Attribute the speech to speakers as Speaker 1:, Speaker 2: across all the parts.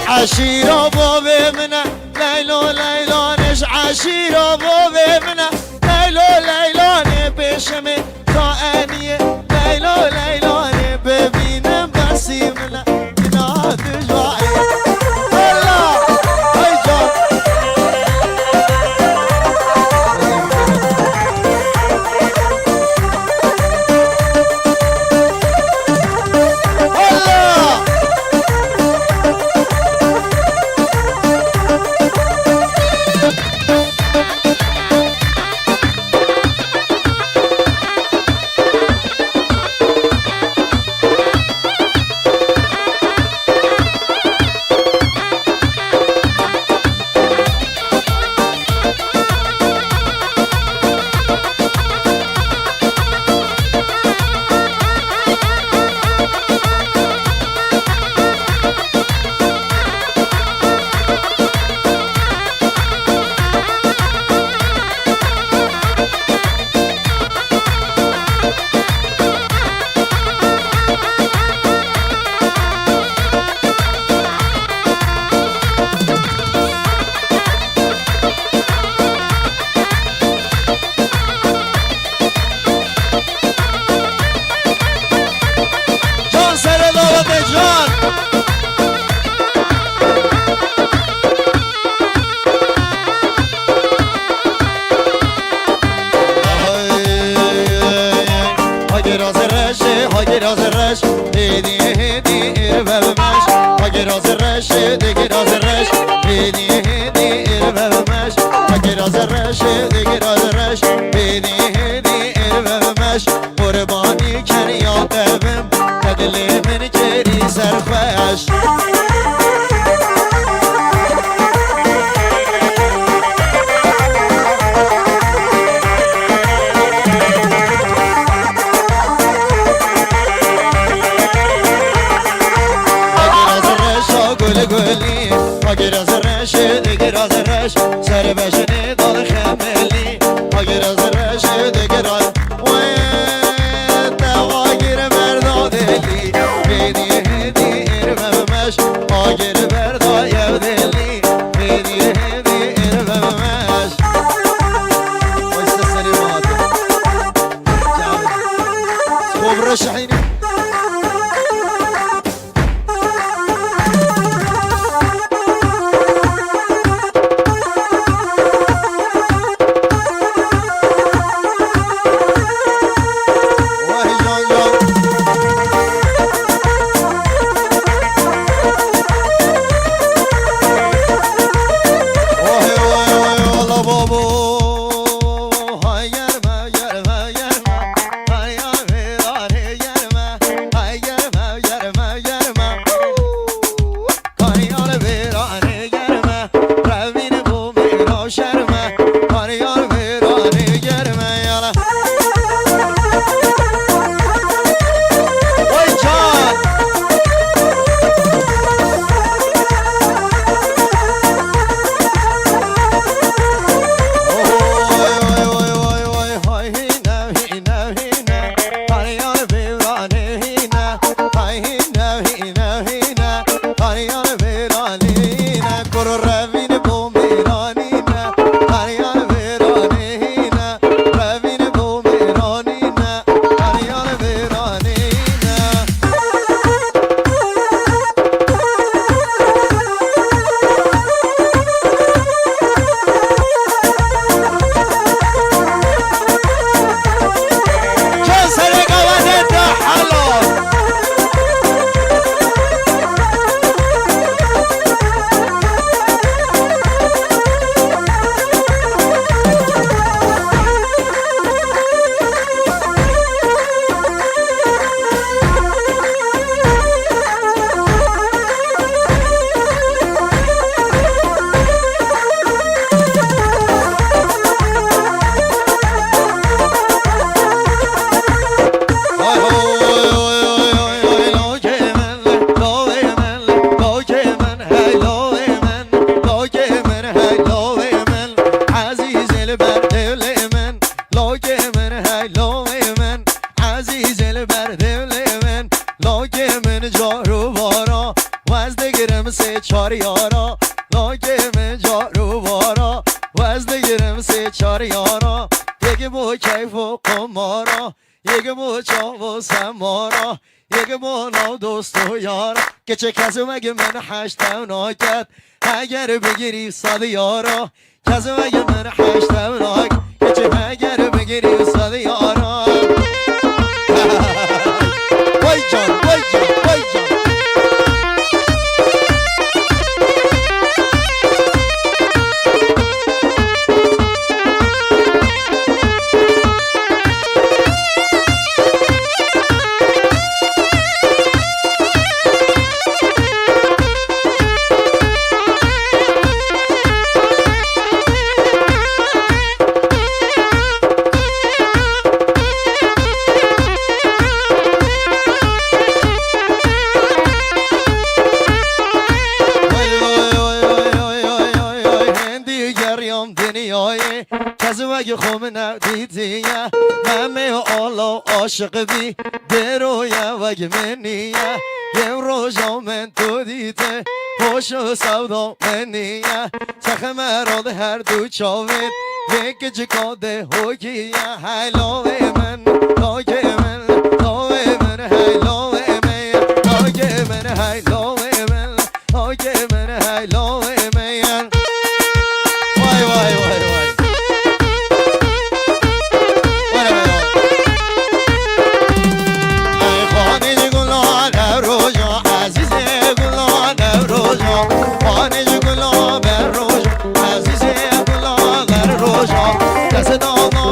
Speaker 1: عشيرة بوبي منا ليلو ليلانش عشيرة بوبي منا ليلو ليلاني بشمي طائنية ليلو ليلاني ببينم بسي منا يناد جوعي الله هاي جان الله جان سر دعوت جان هاگی راز رشه هاگی راز رش هدی هدی اربابمش هاگی راز رشه دیگه راز رش هدی هدی اربابمش هاگی راز رشه دیگه راز رش هدی هدی اربابمش قربانی کن یا دبم دل من کری سرخوش گل گلی اگر از رش دیگر از رش سر بشنی داد خملی اگر از رش دیگر از و تواگر بردادلی هدی هدی اربابمش اگر بردایم دلی هدی هدی اربابمش وایسا سری ماده خوب رشحینی سه چار یارا لاگم جارو بارا وزده گرم سه چار یارا یک بو کیف و قمارا یک بو چاو و سمارا یک بو ناو دوست و یارا که چه کسی مگه من هشتم ناکت اگر بگیری صد یارا کسی مگه من هشتم ناک که چه اگر بگیری صد یارا وای جان وای جان وای جان خم ندیدیه همه آلا عاشق بی درویه وگه منیه یه روزا من تو دیده خوش و سودا منیه سخه مراد هر دو چاوید یک جکاده حکیه حیلاوه من لاگه من لاوه من حیلاوه من لاگه من حیلاوه من لاگه من حیلاوه من وای وای وای وای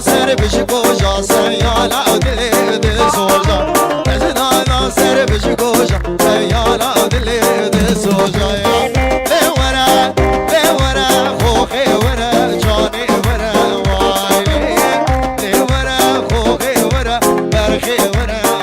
Speaker 1: سر بش گوشا سیالا دل دل سوجا نزدانا سر بش گوشا سیالا دل دل سوجا لورا لورا خوخه ورا جاني ورا وای لورا خوخه ورا برخه ورا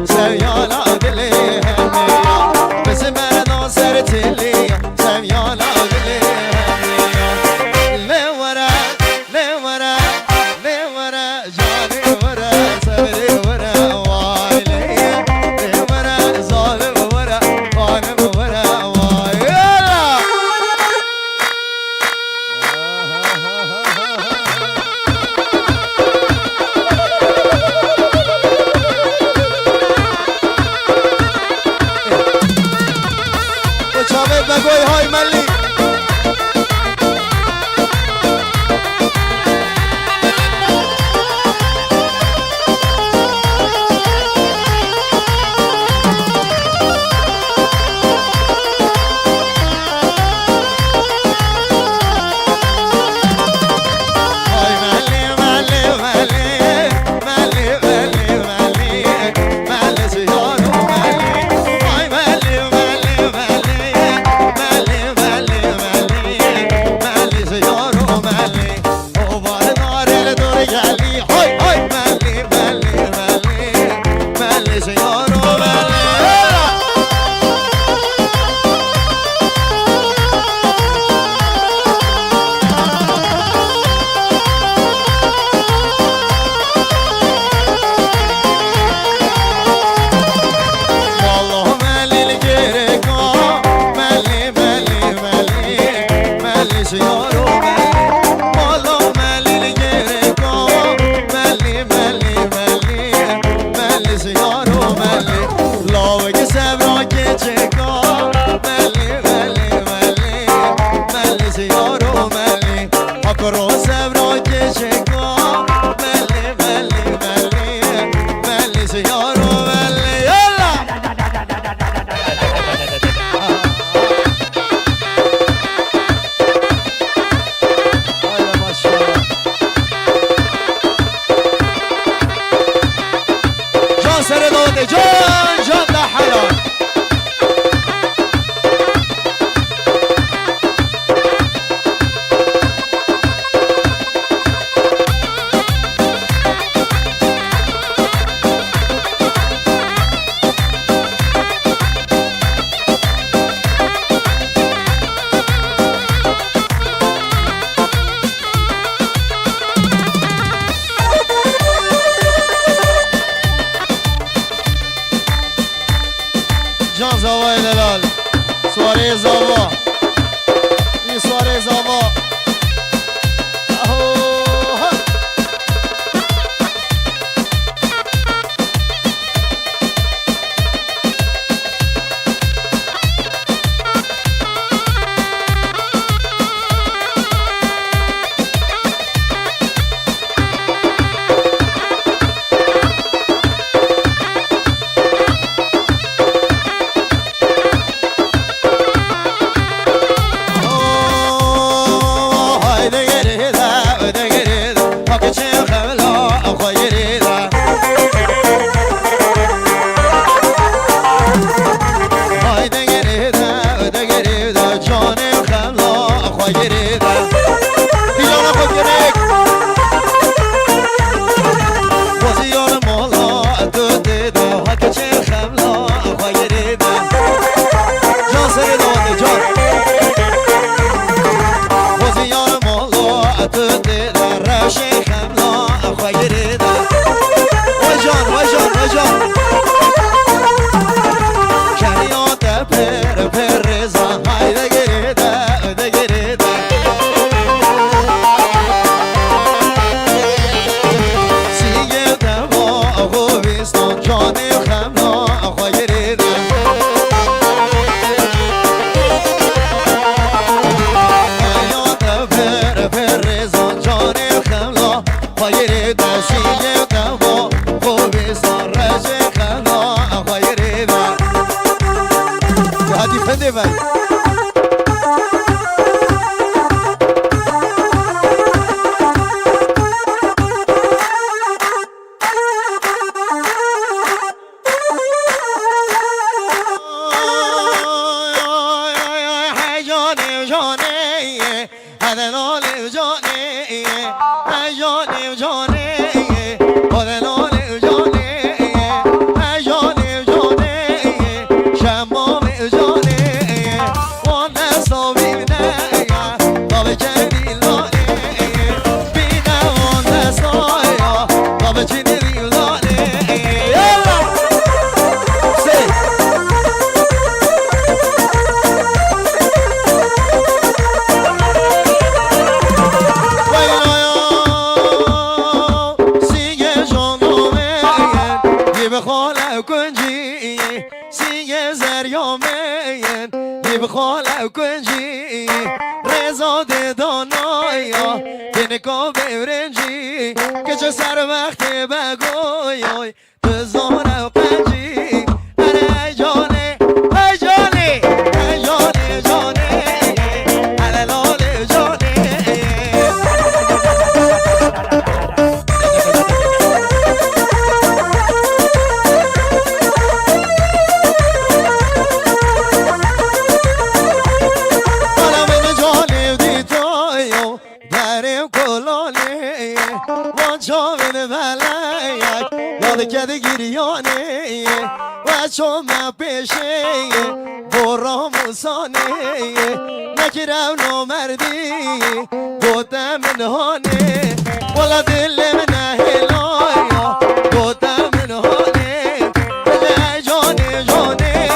Speaker 1: سيالا دلي هميا بس مرنا صرت لي سيالا دلي هميا لورا لورا لورا جاني ورا صبري ورا وايلي لورا ظالم ورا ظالم ورا وايلا بگوی های ملی وای دلال سواره زاوا این سواره زاوا
Speaker 2: بخاله کنجی رضا دانایا دنکا برنجی که چه سر وقت بگوی بزانه و پنجی اره جانه ای جانه ای جانه جانه علال جانه یاد کده گریانه و چون من پیشه برا موسانه نکرم نامردی گفتم نهانه والا دل من هلایا گفتم نهانه جانه جانه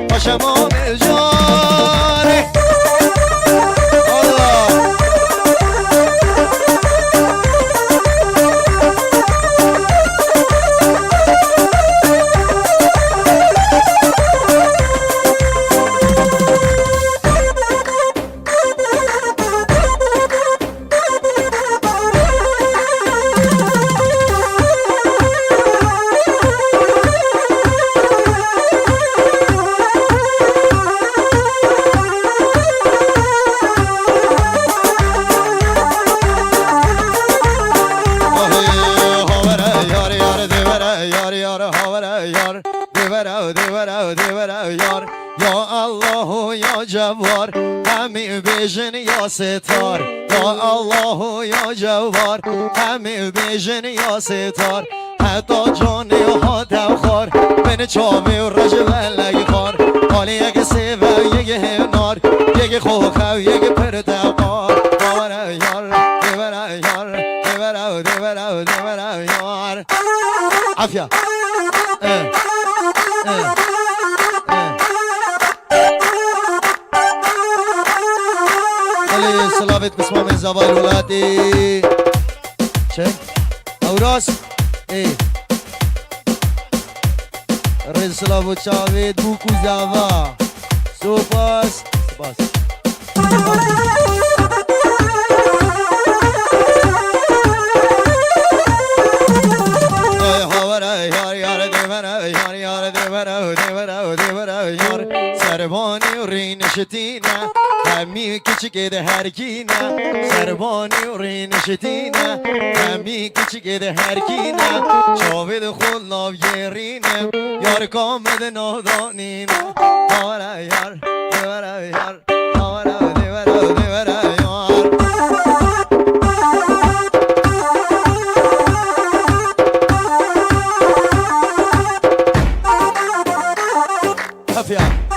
Speaker 2: باشم جانه یا ستار یا الله یا جوار همه بیژن یا ستار حتی جانه ها دوخار بین چامه و رجب لگی خار حالی یک سیوه یک هنار یک خوخه و یک پردقار دیوره یار دیوره یار دیوره دیوره دیوره یار عافیه علي سلافت بسمام الزبايل ولادي شايف اوراس ايه رز سلافو تشافيت بوكو زافا سوباس باس سربانی و رینشتینه همی کچی ده هرگینه سربانی و رینشتینه همی کچی ده هرگینه چاوید خود ناو یرینه یار کامد نادانینه آره یار دیوره یار آره دیوره یار کافیه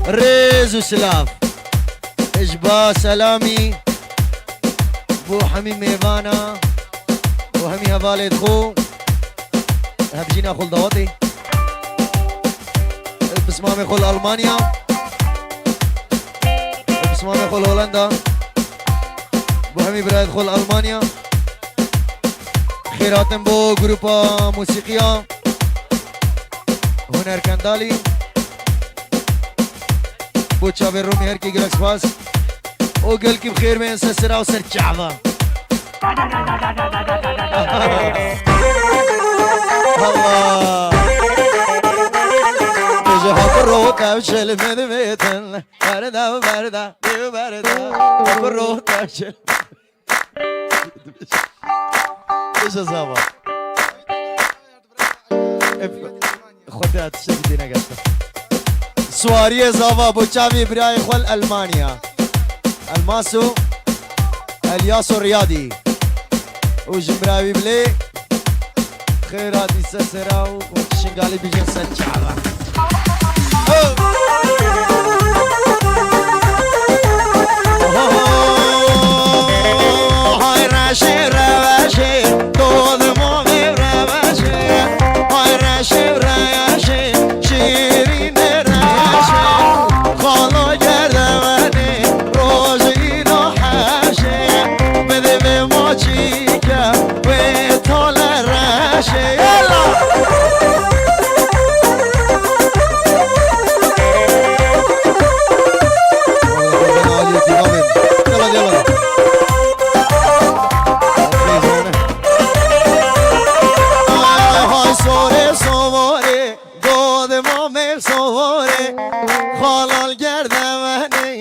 Speaker 2: ريز وسلاف اجبا سلامي بو حمي ميفانا وهمي هفالد خو هبجينا خل دواتي بسمامي خل ألمانيا بسمامي خل هولندا بو همي برايد خل ألمانيا خيراتن بو جروبا موسيقيا هنر كندالي بو تشافي رومي هركي جلكس باس وقل كي بخير من سسرا وسر جعفة الله تجي حقروتا وشل من بيتن بردا بردا بردا حقروتا وشل ايش الزابا خدها تشتري نقطة سواري زافا بوتشافي براي خل ألمانيا الماسو الياسو رياضي وجمراوي بلي خيراتي سسراو وشنقالي بيجن سجعبا هاي راشي رواشي طول مومي رواشي هاي راشي رواشي شيرين راشي خالو جردواني روزي نحاشي بدي بموچيكا ويطول راشي يلا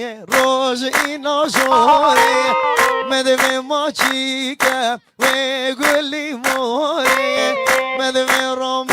Speaker 2: روز اینا شوری مده ما چیکه و گلی موری مده رام